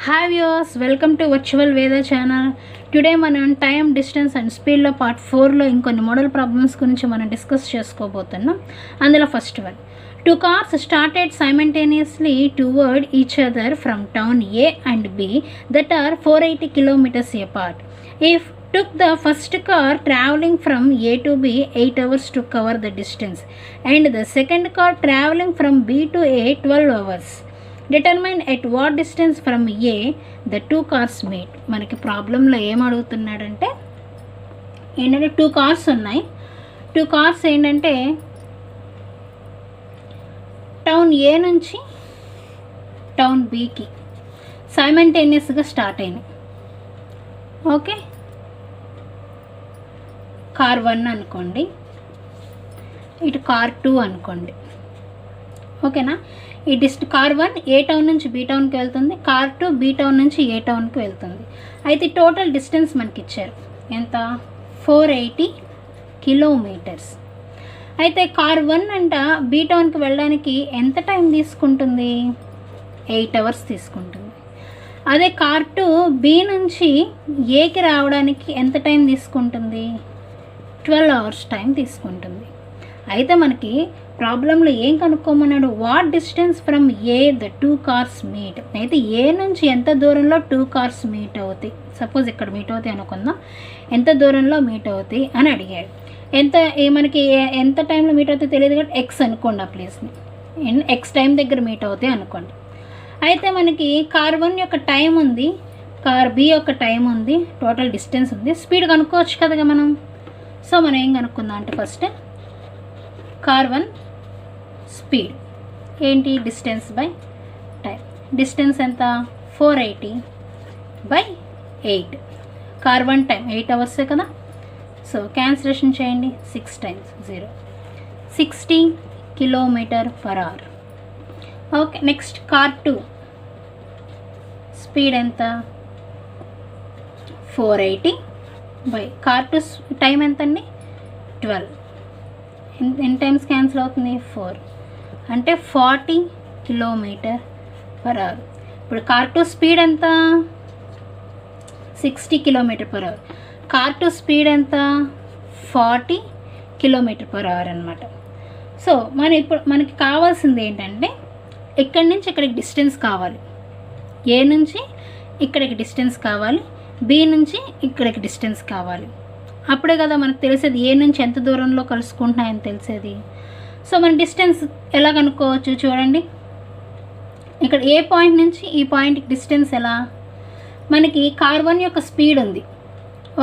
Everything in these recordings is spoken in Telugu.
Hi viewers, welcome to virtual వేద ఛానల్. టుడే మనం టైం, డిస్టెన్స్ అండ్ స్పీడ్లో పార్ట్ 4లో ఇంకొన్ని మోడల్ ప్రాబ్లమ్స్ గురించి మనం డిస్కస్ చేసుకోబోతున్నాం. అందులో first one, two cars started simultaneously toward each other from town A and B that are 480 kilometers apart. If took the first car traveling from A to B 8 hours to cover the distance and the second car traveling from B to A 12 hours. Determine at what distance from A the two cars meet. మనకి ప్రాబ్లంలో ఏం అడుగుతున్నాడంటే ఏంటంటే టూ కార్స్ ఉన్నాయి. టూ కార్స్ ఏంటంటే టౌన్ ఏ నుంచి టౌన్ బికి సైమల్టేనియస్గా స్టార్ట్ అయినాయి. ఓకే, కార్ 1 అనుకోండి, ఇటు కార్ 2 అనుకోండి. ఓకేనా, ఈ కార్ 1 ఏ టౌన్ నుంచి బి టౌన్కి వెళ్తుంది, కార్ 2 బి టౌన్ నుంచి ఏ టౌన్కి వెళ్తుంది. అయితే టోటల్ డిస్టెన్స్ మనకి ఇచ్చారు ఎంత, 480 కిలోమీటర్స్. అయితే కార్ 1 అంట బి టౌన్కి వెళ్ళడానికి ఎంత టైం తీసుకుంటుంది, 8 అవర్స్ తీసుకుంటుంది. అదే కార్ 2 బి నుంచి ఏకి రావడానికి ఎంత టైం తీసుకుంటుంది, 12 అవర్స్ టైం తీసుకుంటుంది. అయితే మనకి ప్రాబ్లంలో ఏం కనుక్కోమన్నాడు, what distance from A the two cars meet. అయితే ఏ నుంచి ఎంత దూరంలో టూ కార్స్ మీట్ అవుతాయి, సపోజ్ ఇక్కడ మీట్ అవుతాయి అనుకుందాం, ఎంత దూరంలో మీట్ అవుతాయి అని అడిగాడు. మనకి ఎంత టైంలో మీట్ అవుతాయి తెలియదు కాబట్టి ఎక్స్ అనుకోండి, ఆ ప్లేస్ని ఎక్స్ టైం దగ్గర మీట్ అవుతాయి అనుకోండి. అయితే మనకి కార్ 1 యొక్క టైం ఉంది, కార్ బి యొక్క టైం ఉంది, టోటల్ డిస్టెన్స్ ఉంది, స్పీడ్ కనుక్కోవచ్చు కదా మనం. సో మనం ఏం కనుక్కుందాం అంటే ఫస్ట్ కార్ 1 స్పీడ్ ఏంటి, డిస్టెన్స్ బై టైం. డిస్టెన్స్ ఎంత, 480/8. కార్ 1 టైం 8 అవర్సే కదా. సో క్యాన్సిలేషన్ చేయండి, 6 times 0, 60 km/h. Okay, next car 2 speed ఎంత, 480 బై కార్ 2 టైం ఎంతండి, 12. ఎన్ని టైమ్స్ క్యాన్సిల్ అవుతుంది, 4, అంటే 40 km/h. ఇప్పుడు కార్ 2 స్పీడ్ ఎంత, 60 km/h. కార్ 2 స్పీడ్ ఎంత, 40 km/h అనమాట. సో మనకి కావాల్సింది ఏంటంటే ఇక్కడి నుంచి ఇక్కడికి డిస్టెన్స్ కావాలి, ఏ నుంచి ఇక్కడికి డిస్టెన్స్ కావాలి, బి నుంచి ఇక్కడికి డిస్టెన్స్ కావాలి. అప్పుడే కదా మనకు తెలిసేది ఏ నుంచి ఎంత దూరంలో కలుసుకుంటున్నాయని తెలిసేది. సో మన డిస్టెన్స్ ఎలా కనుక్కోవచ్చు చూడండి, ఇక్కడ ఏ పాయింట్ నుంచి ఈ పాయింట్కి డిస్టెన్స్ ఎలా, మనకి కార్ 1 యొక్క స్పీడ్ ఉంది.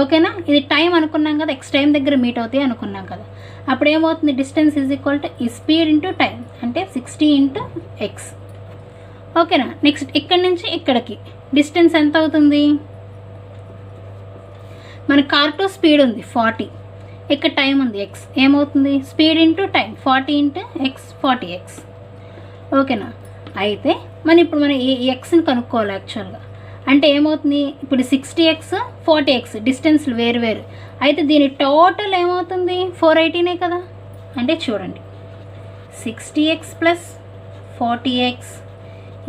ఓకేనా, ఇది టైం అనుకున్నాం కదా, ఎక్స్ టైం దగ్గర మీట్ అవుతాయి అనుకున్నాం కదా. అప్పుడు ఏమవుతుంది, డిస్టెన్స్ ఈజ్ ఈక్వల్ టు ఈ స్పీడ్ ఇంటూ టైం, అంటే 60 × x. ఓకేనా, నెక్స్ట్ ఇక్కడి నుంచి ఇక్కడికి డిస్టెన్స్ ఎంత అవుతుంది, మన కార్ 2 స్పీడ్ ఉంది 40, ఇక్కడ టైం ఉంది x, ఏమవుతుంది speed into time 40 × x, 40x. ఓకేనా, అయితే ఇప్పుడు మనం ఈ ఎక్స్ని కనుక్కోవాలి యాక్చువల్గా. అంటే ఏమవుతుంది, ఇప్పుడు 60x 40x డిస్టెన్స్లు వేరు వేరు. అయితే దీని టోటల్ ఏమవుతుంది, 480నే కదా. అంటే చూడండి, 60x + 40x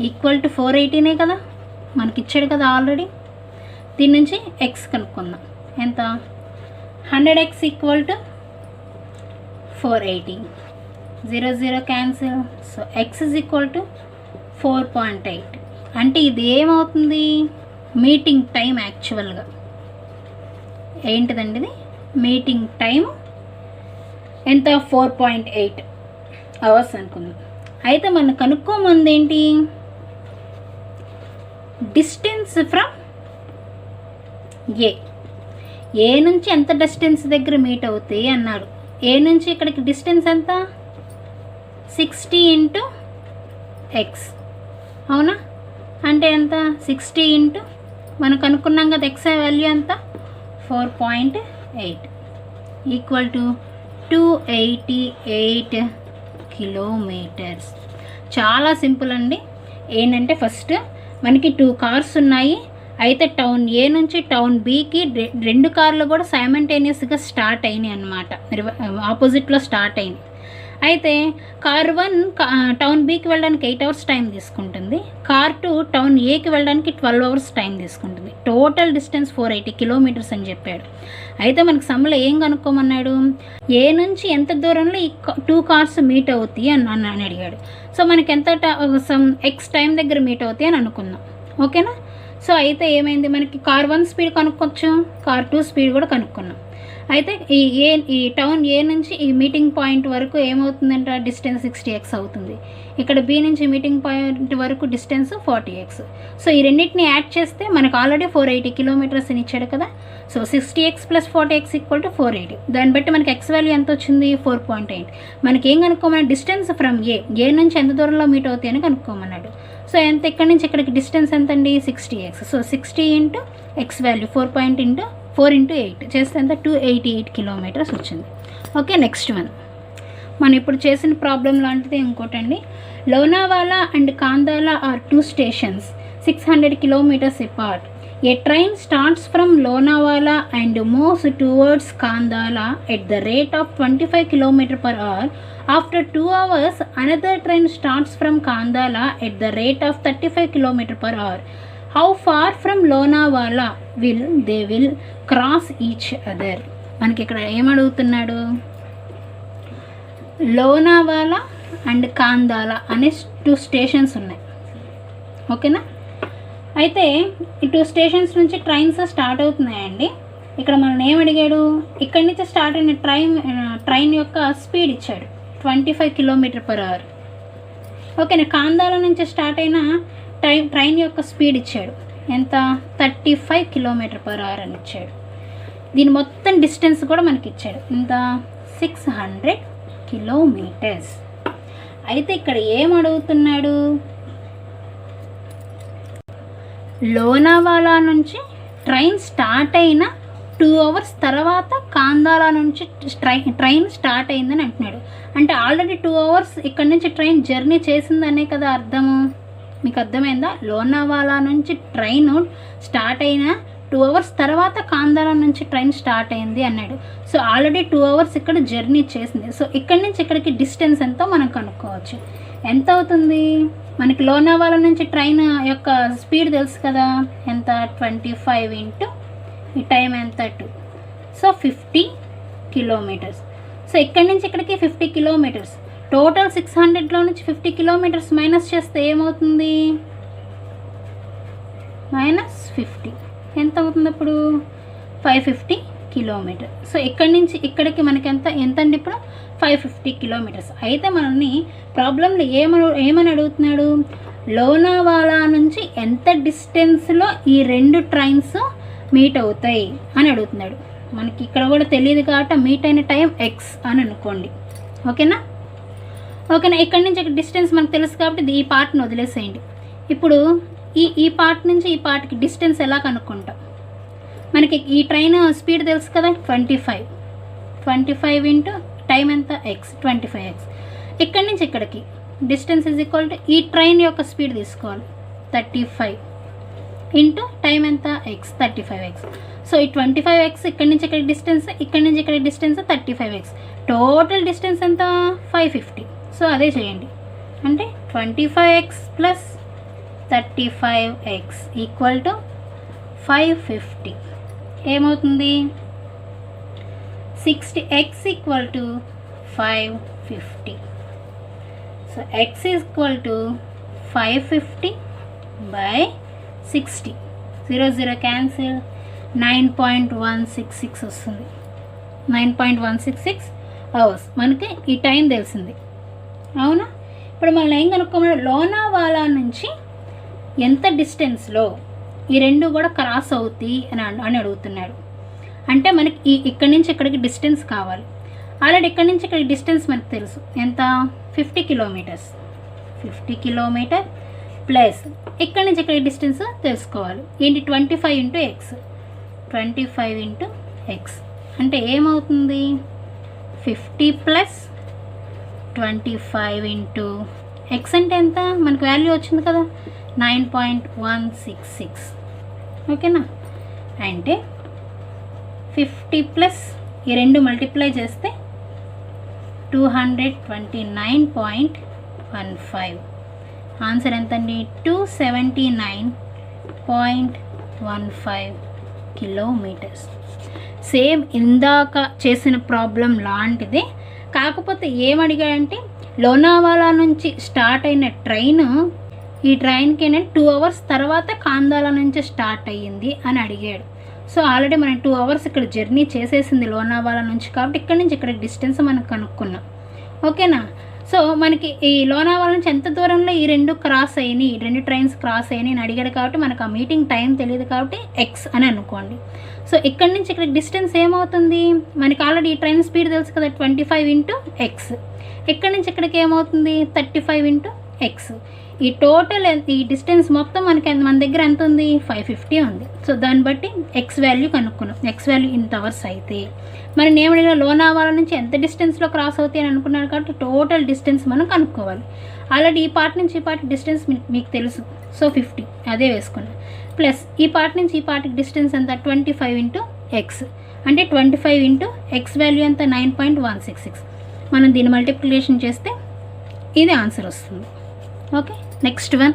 = 480నే కదా, మనకి ఇచ్చాడు కదా ఆల్రెడీ. దీని నుంచి x కనుక్కుందాం, ఎంత, 100x = 480, 0 0 క్యాన్సిల్. So x = 4.8. అంటే ఇది ఏమవుతుంది, మీటింగ్ టైం. యాక్చువల్గా ఏంటిదండి ఇది, మీటింగ్ టైం ఎంత, 4.8 అవర్స్ అనుకుందాం. అయితే మనం కనుక్కోమంది ఏంటి, డిస్టెన్స్ ఫ్రమ్ ఏ నుంచి ఎంత డిస్టెన్స్ దగ్గర మీట్ అవుతాయి అన్నాడు. ఏ నుంచి ఇక్కడికి డిస్టెన్స్ ఎంత, 60 × x. అవునా, అంటే ఎంత, 60 × మనకు అనుకున్నాం కదా x వాల్యూ ఎంత, 4.8 = 288 కిలోమీటర్స్. చాలా సింపుల్ అండి. ఏంటంటే ఫస్ట్ మనకి 2 కార్స్ ఉన్నాయి. అయితే టౌన్ ఏ నుంచి టౌన్ బికి 2 కార్లు కూడా సైమల్టేనియస్గా స్టార్ట్ అయినాయి అన్నమాట, ఆపోజిట్లో స్టార్ట్ అయినాయి. అయితే కార్ 1 టౌన్ బికి వెళ్ళడానికి 8 అవర్స్ టైం తీసుకుంటుంది, కార్ 2 టౌన్ ఏకి వెళ్ళడానికి 12 అవర్స్ టైం తీసుకుంటుంది. టోటల్ డిస్టెన్స్ 480 కిలోమీటర్స్ అని చెప్పాడు. అయితే మనకు సమ్లో ఏం కనుక్కోమన్నాడు, ఏ నుంచి ఎంత దూరంలో ఈ 2 కార్స్ మీట్ అవుతాయి అని అడిగాడు. సో మనకి ఎంత ఎక్స్ టైం దగ్గర మీట్ అవుతాయి అని అనుకుందాం. ఓకేనా. సో అయితే ఏమైంది, మనకి కార్ 1 స్పీడ్ కనుక్కోవచ్చు, కార్ 2 స్పీడ్ కూడా కనుక్కున్నాం. అయితే ఈ టౌన్ ఏ నుంచి ఈ మీటింగ్ పాయింట్ వరకు ఏమవుతుందంట, డిస్టెన్స్ 60x అవుతుంది. ఇక్కడ బి నుంచి మీటింగ్ పాయింట్ వరకు డిస్టెన్స్ 40x. సో ఈ రెండింటిని యాడ్ చేస్తే మనకు ఆల్రెడీ 480 కిలోమీటర్స్ అని ఇచ్చాడు కదా. So 60x + 40x = 480. దాన్ని బట్టి మనకి ఎక్స్ వాల్యూ ఎంత వచ్చింది, 4.8. మనకి ఏం కనుక్కోమన్నాడు, డిస్టెన్స్ ఫ్రమ్ ఏ నుంచి ఎంత దూరంలో మీట్ అవుతాయి అని కనుక్కోమన్నాడు. సో ఎంత, ఇక్కడ నుంచి ఇక్కడికి డిస్టెన్స్ ఎంత అండి, 60x. సో 60 × ఎక్స్ వాల్యూ 4 × 8 చేస్తే ఎంత, 288 కిలోమీటర్స్ వచ్చింది. ఓకే. నెక్స్ట్ మనం ఇప్పుడు చేసిన ప్రాబ్లం లాంటిది ఇంకోటండి. Lonavala and Khandala are 2 stations 600 kilometers apart. A train starts from Lonavala and moves towards Kandala at the rate of 25 km/h. After 2 hours, another train starts from Kandala at the rate of 35 km/h. How far from Lonavala will they cross each other? మనకి ఇక్కడ ఏమడుగుతున్నాడు, లోనావాలా అండ్ కాందాలా అనే 2 stations ఉన్నాయి. ఓకేనా. అయితే ఈ 2 stations నుంచి ట్రైన్స్ స్టార్ట్ అవుతున్నాయండి. ఇక్కడ మనం ఏమడిగాడు, ఇక్కడి నుంచి స్టార్ట్ అయిన ట్రైన్ యొక్క స్పీడ్ ఇచ్చాడు 25 km/h. ఓకేనా. కాందాల నుంచి స్టార్ట్ అయిన ట్రైన్ యొక్క స్పీడ్ ఇచ్చాడు ఎంత, 35 km/h అని ఇచ్చాడు. దీని మొత్తం డిస్టెన్స్ కూడా మనకి ఇచ్చాడు ఎంత, 600 కిలోమీటర్స్. అయితే ఇక్కడ ఏం అడుగుతున్నాడు, లోనావాలా నుంచి ట్రైన్ స్టార్ట్ అయిన 2 hours తర్వాత కాందాలా నుంచి ట్రైన్ స్టార్ట్ అయిందని అంటున్నాడు. అంటే ఆల్రెడీ 2 hours ఇక్కడ నుంచి ట్రైన్ జర్నీ చేసిందనే కదా అర్థము. మీకు అర్థమైందా, లోనావాలా నుంచి ట్రైన్ స్టార్ట్ అయిన 2 hours తర్వాత కాందాలా నుంచి ట్రైన్ స్టార్ట్ అయింది అన్నాడు. సో ఆల్రెడీ 2 hours ఇక్కడ జర్నీ చేసింది. సో ఇక్కడి నుంచి ఇక్కడికి డిస్టెన్స్ ఎంతో మనం కనుక్కోవచ్చు. ఎంత అవుతుంది, మనకి లోనావాలా నుంచి ట్రైన్ యొక్క స్పీడ్ తెలుసు కదా, ఎంత, 25 × ఈ టైం ఎంత, 2. So 50 kilometres. సో ఇక్కడి నుంచి ఇక్కడికి 50 కిలోమీటర్స్. టోటల్ 600లో నుంచి 50 కిలోమీటర్స్ మైనస్ చేస్తే ఏమవుతుంది, -50. ఎంత అవుతుంది అప్పుడు, 550 కిలోమీటర్. సో ఇక్కడి నుంచి ఇక్కడికి మనకి ఎంత అండి ఇప్పుడు, 550 కిలోమీటర్స్. అయితే మనల్ని ప్రాబ్లంలో ఏమని అడుగుతున్నాడు, లోనావాలా నుంచి ఎంత డిస్టెన్స్లో ఈ 2 ట్రైన్స్ మీట్ అవుతాయి అని అడుగుతున్నాడు. మనకి ఇక్కడ కూడా తెలియదు కాబట్టి మీట్ అయిన టైం ఎక్స్ అని అనుకోండి. ఓకేనా. ఇక్కడి నుంచి ఇక్కడ డిస్టెన్స్ మనకు తెలుసు కాబట్టి ఈ పార్ట్ని వదిలేసేయండి. ఇప్పుడు ఈ పార్ట్ నుంచి ఈ పార్ట్కి డిస్టెన్స్ ఎలా కనుక్కుంటాం, మనకి ఈ ట్రైన్ స్పీడ్ తెలుసు కదా, 25 × టైం ఎంత, ఎక్స్, 25x. ఇక్కడి నుంచి ఇక్కడికి డిస్టెన్స్ = ఈ ట్రైన్ యొక్క స్పీడ్ తీసుకోవాలి, 35 × టైం ఎంత, ఎక్స్, 35x. సో ఈ 25x ఇక్కడి నుంచి ఇక్కడికి డిస్టెన్స్, ఇక్కడి నుంచి ఇక్కడికి డిస్టెన్స్ 35x. టోటల్ డిస్టెన్స్ ఎంత, 550. సో అదే చేయండి, అంటే 25x + 35x = 550. ఏమవుతుంది, 60x = 550. So x = 550/60. 0 0 క్యాన్సిల్, 9.166 వస్తుంది. 9.166 అవర్స్ మనకి ఈ టైం తెలిసింది, అవునా. ఇప్పుడు మనం ఏం కనుక్కోమన్నాడు, లోనావాలా నుంచి ఎంత డిస్టెన్స్లో ఈ 2 కూడా క్రాస్ అవుతాయి అని అడుగుతున్నాడు. అంటే మనకి ఇక్కడి నుంచి ఇక్కడికి డిస్టెన్స్ కావాలి. ఆల్రెడీ ఇక్కడి నుంచి ఇక్కడికి డిస్టెన్స్ మనకు తెలుసు ఎంత, 50 కిలోమీటర్స్. 50 కిలోమీటర్ ప్లస్ ఇక్కడి నుంచి ఇక్కడికి డిస్టెన్స్ తెలుసుకోవాలి ఏంటి, 25 × ఎక్స్. 25 × ఎక్స్ అంటే ఏమవుతుంది, 50 + 25 × ఎక్స్ అంటే ఎంత, మనకు వాల్యూ వచ్చింది కదా, 9.166. ఓకేనా. అంటే 50 + ఈ 2 మల్టిప్లై చేస్తే 229.15. ఆన్సర్ ఎంతండి? 279.15 కిలోమీటర్స్. సేమ్ ఇందాక చేసిన ప్రాబ్లం లాంటిదే, కాకపోతే ఏమడిగాడంటే లోనావాలా నుంచి స్టార్ట్ అయిన ట్రైన్, ఈ ట్రైన్కి 2 అవర్స్ తర్వాత కాందాల నుంచి స్టార్ట్ అయ్యింది అని అడిగాడు. సో ఆల్రెడీ మనం 2 అవర్స్ ఇక్కడ జర్నీ చేసేసింది లోనావాలా నుంచి, కాబట్టి ఇక్కడ నుంచి ఇక్కడ డిస్టెన్స్ మనం కనుక్కున్నాం. ఓకేనా? సో మనకి ఈ లోనావాలా నుంచి ఎంత దూరంలో ఈ రెండు క్రాస్ అయినాయి, ఈ రెండు ట్రైన్స్ క్రాస్ అయినాయి అని అడిగాడు, కాబట్టి మనకు ఆ మీటింగ్ టైం తెలియదు కాబట్టి ఎక్స్ అని అనుకోండి. సో ఇక్కడ నుంచి ఇక్కడ డిస్టెన్స్ ఏమవుతుంది? మనకి ఆల్రెడీ ఈ ట్రైన్ స్పీడ్ తెలుసు కదా, 25 ఇంటూ ఎక్స్. ఇక్కడ నుంచి ఇక్కడికి ఏమవుతుంది? 35 ఇంటూ ఎక్స్. ఈ టోటల్ ఈ డిస్టెన్స్ మొత్తం మనకి మన దగ్గర ఎంత ఉంది? 550 ఉంది. సో దాన్ని బట్టి ఎక్స్ వాల్యూ కనుక్కున్నాం. ఎక్స్ వాల్యూ ఇంత అవర్స్ అయితే మరి నేమడిగా లోనావాలా నుంచి ఎంత డిస్టెన్స్లో క్రాస్ అవుతాయి అని అనుకున్నాను, కాబట్టి టోటల్ డిస్టెన్స్ మనం కనుక్కోవాలి. ఆల్రెడీ ఈ పార్ట్ నుంచి ఈ పార్ట్ డిస్టెన్స్ మీకు తెలుసు, సో 50 అదే వేసుకున్నాను. ప్లస్ ఈ పార్ట్ నుంచి ఈ పార్ట్కి డిస్టెన్స్ ఎంత? 25 ఇంటూ ఎక్స్, అంటే 25 ఇంటూ ఎక్స్ వాల్యూ ఎంత? 9.166. మనం దీన్ని మల్టిప్లికేషన్ చేస్తే ఇది ఆన్సర్ వస్తుంది. Okay, next one.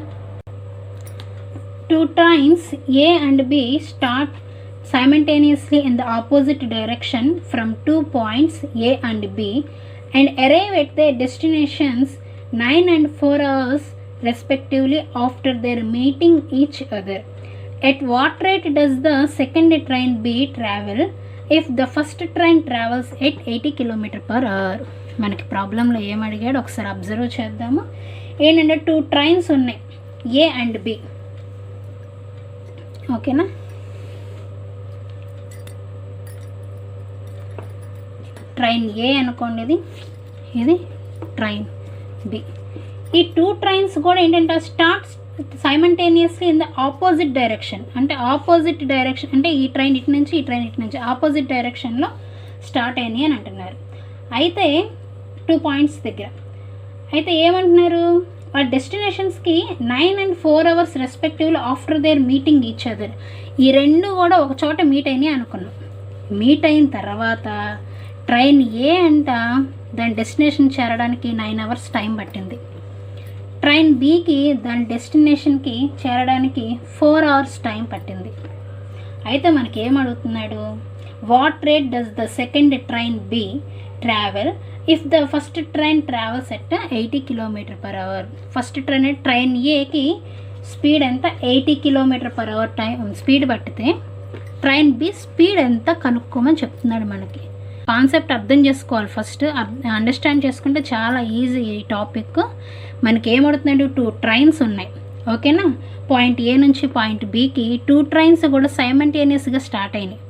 2 trains A and B start simultaneously in the opposite direction from 2 points A and B and arrive at their destinations 9 and 4 hours respectively after their meeting each other. At what rate does the second train B travel if the first train travels at 80 km/h? మనకి ప్రాబ్లంలో ఏం అడిగాడు ఒకసారి అబ్జర్వ్ చేద్దాము. ఏంటంటే 2 ట్రైన్స్ ఉన్నాయి, ఏ అండ్ బి. ఓకేనా? ట్రైన్ ఏ అనుకోండి, ఇది ట్రైన్ బి. ఈ 2 ట్రైన్స్ కూడా ఏంటంటే start simultaneously in the opposite direction. అంటే ఆపోజిట్ డైరెక్షన్ అంటే ఈ ట్రైన్ ఇటు నుంచి, ఈ ట్రైన్ ఇటు నుంచి ఆపోజిట్ డైరెక్షన్లో స్టార్ట్ అయినాయి అని అంటున్నారు. అయితే 2 పాయింట్స్ దగ్గర అయితే ఏమంటున్నారు? ఆ డెస్టినేషన్స్కి 9 and 4 hours respectively after their meeting each other. ఈ రెండు కూడా ఒక చోట మీట్ అయినాయి అనుకున్నాం. మీట్ అయిన తర్వాత ట్రైన్ ఏ అంట దాని డెస్టినేషన్ చేరడానికి 9 hours టైం పట్టింది. ట్రైన్ బికి దాని డెస్టినేషన్కి చేరడానికి 4 hours టైం పట్టింది. అయితే మనకి ఏమడుగుతున్నాడు? What rate does the second train B travel if the first train travels at 80 km/h. First train ఏకి స్పీడ్ ఎంత? 80 km/h టైం స్పీడ్ పట్టితే ట్రైన్ బి స్పీడ్ ఎంత కనుక్కోమని చెప్తున్నాడు. మనకి కాన్సెప్ట్ అర్థం చేసుకోవాలి, ఫస్ట్ అండర్స్టాండ్ చేసుకుంటే చాలా ఈజీ ఈ టాపిక్. మనకి ఏమవుతున్నాడు? 2 ట్రైన్స్ ఉన్నాయి. ఓకేనా? పాయింట్ ఏ నుంచి పాయింట్ బికి 2 ట్రైన్స్ కూడా సైమల్టేనియస్గా స్టార్ట్ అయినాయి.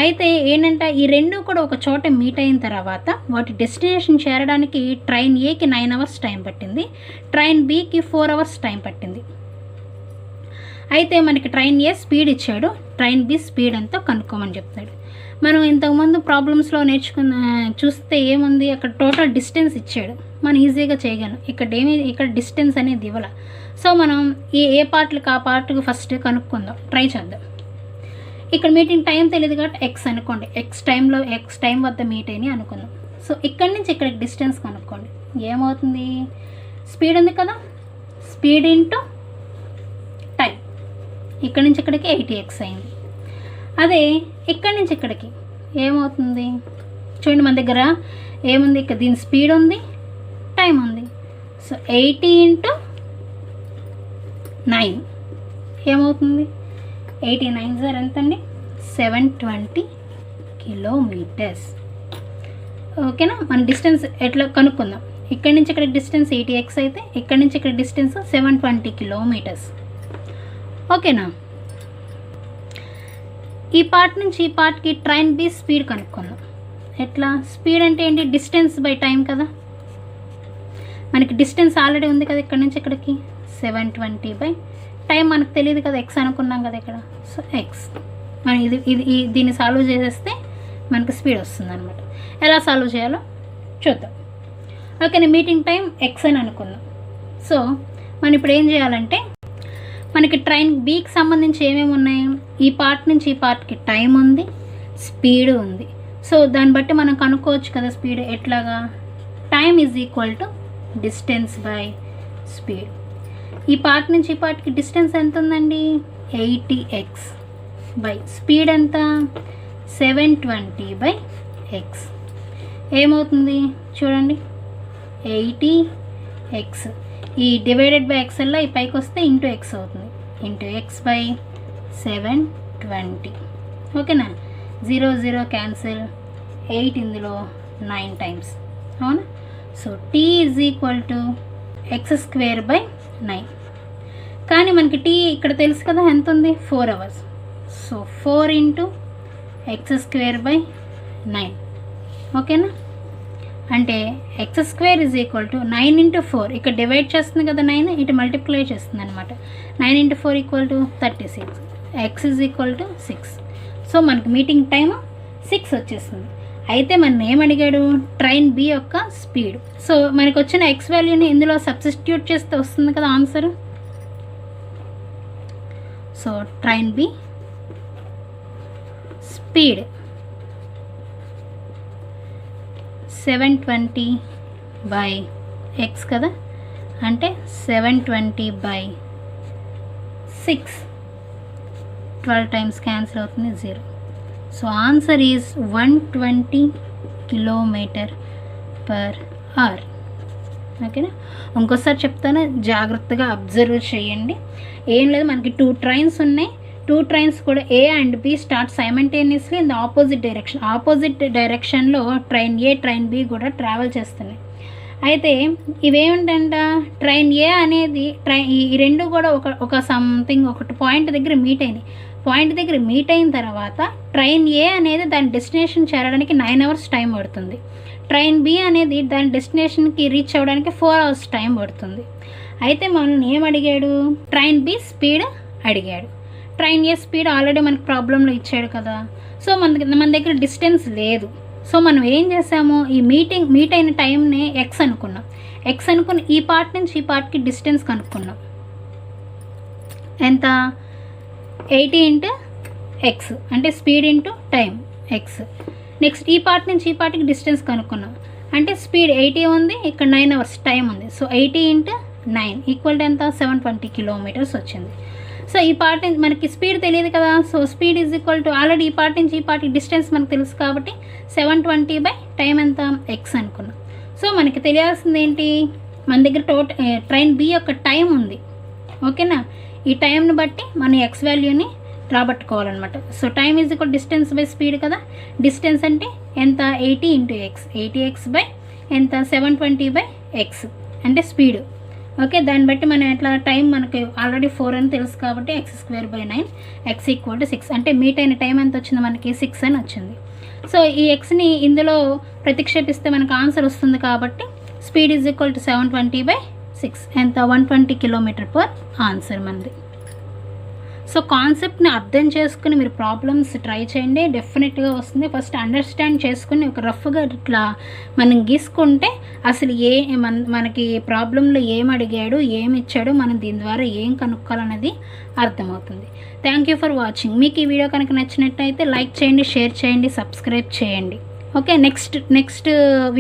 అయితే ఏంటంటే ఈ రెండు కూడా ఒక చోట మీట్ అయిన తర్వాత వాటి డెస్టినేషన్ చేరడానికి ట్రైన్ ఏకి 9 hours టైం పట్టింది, ట్రైన్ బికి 4 hours టైం పట్టింది. అయితే మనకి ట్రైన్ ఏ స్పీడ్ ఇచ్చాడు, ట్రైన్ బి స్పీడ్ ఎంతో కనుక్కోమని చెప్తాడు. మనం ఇంతకుముందు ప్రాబ్లమ్స్లో చూస్తే ఏముంది? అక్కడ టోటల్ డిస్టెన్స్ ఇచ్చాడు, మనం ఈజీగా చేయగలం. ఇక్కడ డిస్టెన్స్ అనేది ఇవ్వాల. సో మనం ఏ పార్ట్లకు ఆ పార్ట్కి ఫస్ట్ కనుక్కుందాం, ట్రై చేద్దాం. ఇక్కడ మీటింగ్ టైం తెలియదు కాబట్టి ఎక్స్ అనుకోండి, ఎక్స్ టైం వద్ద మీట్ అయినాయి అనుకుందాం. సో ఇక్కడి నుంచి ఇక్కడికి డిస్టెన్స్ కనుక్కోండి. ఏమవుతుంది? స్పీడ్ ఉంది కదా, స్పీడ్ ఇంటూ టైం. ఇక్కడి నుంచి ఇక్కడికి 80x అయింది. అదే ఇక్కడి నుంచి ఇక్కడికి ఏమవుతుంది? చూడండి, మన దగ్గర ఏముంది? ఇక్కడ దీని స్పీడ్ ఉంది, టైం ఉంది. సో 80 ఇంటూ 9 ఏమవుతుంది? 89 సార్ ఎంతండి? 720 కిలోమీటర్స్. ఓకేనా? మన డిస్టెన్స్ ఎట్లా కనుక్కుందాం. ఇక్కడి నుంచి ఇక్కడ డిస్టెన్స్ 80x అయితే ఇక్కడి నుంచి ఇక్కడ డిస్టెన్స్ 720 కిలోమీటర్స్. ఓకేనా? ఈ పార్ట్ నుంచి ఈ పార్ట్కి ట్రైన్ బి స్పీడ్ కనుక్కుందాం. ఎట్లా? స్పీడ్ అంటే ఏంటి? డిస్టెన్స్ బై టైం కదా. మనకి డిస్టెన్స్ ఆల్రెడీ ఉంది కదా, ఇక్కడ నుంచి ఇక్కడికి 720 బై టైం మనకు తెలియదు కదా, ఎక్స్ అనుకున్నాం కదా ఇక్కడ. సో ఎక్స్ మనం దీన్ని సాల్వ్ చేసేస్తే మనకు స్పీడ్ వస్తుంది అనమాట. ఎలా సాల్వ్ చేయాలో చూద్దాం. ఓకేనా? మీటింగ్ టైం ఎక్స్ అని అనుకుందాం. సో మనం ఇప్పుడు ఏం చేయాలంటే, మనకి ట్రైన్ బీకి సంబంధించి ఏమేమి ఉన్నాయి? ఈ పార్ట్ నుంచి ఈ పార్ట్కి టైం ఉంది, స్పీడ్ ఉంది. సో దాన్ని బట్టి మనం కనుక్కోవచ్చు కదా స్పీడ్. ఎట్లాగా? Time is equal to distance by speed. ఈ పార్ట్ నుంచి ఈ పార్ట్కి డిస్టెన్స్ ఎంత ఉందండి? 80x బై స్పీడ్ ఎంత? 720/x. ఏమవుతుంది చూడండి, 80x ఈ డివైడెడ్ బై ఎక్స్ వల్ల ఈ పైకి వస్తే ఇంటూ ఎక్స్ అవుతుంది, ఇంటూ ఎక్స్ బై 720. ఓకేనా? 0 0 క్యాన్సిల్, 8 ఇందులో 9 టైమ్స్. అవునా? So t is equal to x²/9. కానీ మనకి t ఇక్కడ తెలుసు కదా ఎంత ఉంది? 4 hours. So 4 × x²/9. ఓకేనా? అంటే x² ఈజ్ ఈక్వల్ టు 9 × 4. ఇక్కడ డివైడ్ చేస్తుంది కదా 9, ఇటు మల్టిప్లై చేస్తుంది అనమాట. 9 × 4 equal to 36. x is equal to 6. So మనకి మీటింగ్ టైమ్ 6 వచ్చేస్తుంది. అయితే మనం ఏమడిగాడు? ట్రైన్ బి యొక్క స్పీడ్. సో మనకు వచ్చిన ఎక్స్ వాల్యూని ఇందులో సబ్స్టిట్యూట్ చేస్తే వస్తుంది కదా answer. So train B speed 720/x కదా, అంటే 720/6. 12 టైమ్స్ క్యాన్సిల్ అవుతుంది, 0. So answer is 120 km/h. ఓకేనా? ఇంకోసారి చెప్తాను, జాగ్రత్తగా అబ్జర్వ్ చేయండి. ఏం లేదు, మనకి 2 ట్రైన్స్ ఉన్నాయి. 2 ట్రైన్స్ కూడా A and B start simultaneously in the opposite డైరెక్షన్లో ట్రైన్ ఏ ట్రైన్ బి కూడా ట్రావెల్ చేస్తున్నాయి. అయితే ఇవేమిటంట, ట్రైన్ ఏ అనేది ఈ రెండు కూడా ఒక సంథింగ్ ఒక పాయింట్ దగ్గర మీట్ అయినాయి. పాయింట్ దగ్గర మీట్ అయిన తర్వాత ట్రైన్ ఏ అనేది దాని డెస్టినేషన్ చేరడానికి 9 hours టైం పడుతుంది. ట్రైన్ బి అనేది దాని డెస్టినేషన్కి రీచ్ అవ్వడానికి 4 hours టైం పడుతుంది. అయితే మనల్ని ఏం అడిగాడు? ట్రైన్ బి స్పీడ్ అడిగాడు. ట్రైన్ ఏ స్పీడ్ ఆల్రెడీ మనకి ప్రాబ్లంలో ఇచ్చాడు కదా. సో మన దగ్గర డిస్టెన్స్ లేదు. సో మనం ఏం చేసాము, ఈ మీట్ అయిన టైంని ఎక్స్ అనుకున్నాం. ఎక్స్ అనుకుని ఈ పార్ట్ నుంచి ఈ పార్ట్కి డిస్టెన్స్ కనుక్కున్నాం. ఎంత? 80 × x అంటే speed into time X. Next ఈ పార్ట్ నుంచి ఈ పార్ట్కి డిస్టెన్స్ కనుక్కున్నాం. అంటే స్పీడ్ 80 ఉంది, ఇక్కడ 9 hours టైం ఉంది. సో 80 × 9 ఈక్వల్ టు ఎంత? 720 kilometers వచ్చింది. సో ఈ పార్ట్ నుంచి మనకి స్పీడ్ తెలియదు కదా. So speed is equal to already ఈ పార్ట్ నుంచి ఈ పార్ట్కి డిస్టెన్స్ మనకు తెలుసు కాబట్టి 720/టైం ఎంత? ఎక్స్ అనుకున్నాం. సో మనకి తెలియాల్సింది ఏంటి? మన దగ్గర ట్రైన్ బి యొక్క టైం ఉంది. ఓకేనా? ఈ టైంని బట్టి మనం ఎక్స్ వాల్యూని రాబట్టుకోవాలన్నమాట. So time is equal distance by speed కదా. డిస్టెన్స్ అంటే ఎంత? 80 × x. 80x బై ఎంత? 720/x అంటే స్పీడ్. ఓకే, దాన్ని బట్టి మనం ఎట్లా టైం మనకి ఆల్రెడీ 4 అని తెలుసు కాబట్టి x²/9 x ఈక్వల్ టు 6. అంటే మీట్ అయిన టైం ఎంత వచ్చింది మనకి? 6 అని వచ్చింది. సో ఈ ఎక్స్ని ఇందులో ప్రతిక్షేపిస్తే మనకు ఆన్సర్ వస్తుంది కాబట్టి స్పీడ్ ఈజ్ ఈక్వల్ టు 720/6 ఎంత? 120 km/h ఆన్సర్ మనది. సో కాన్సెప్ట్ని అర్థం చేసుకుని మీరు ప్రాబ్లమ్స్ ట్రై చేయండి, డెఫినెట్గా వస్తుంది. ఫస్ట్ అండర్స్టాండ్ చేసుకుని ఒక రఫ్గా ఇట్లా మనం గీసుకుంటే అసలు మనకి ప్రాబ్లంలో ఏం అడిగాడు, ఏమి ఇచ్చాడు, మనం దీని ద్వారా ఏం కనుక్కోవాలన్నది అర్థమవుతుంది. Thank you for watching. మీకు ఈ వీడియో కనుక నచ్చినట్టయితే లైక్ చేయండి, షేర్ చేయండి, సబ్స్క్రైబ్ చేయండి. ఓకే, నెక్స్ట్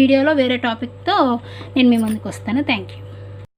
వీడియోలో వేరే టాపిక్తో నేను మీ ముందుకు వస్తాను. Thank you.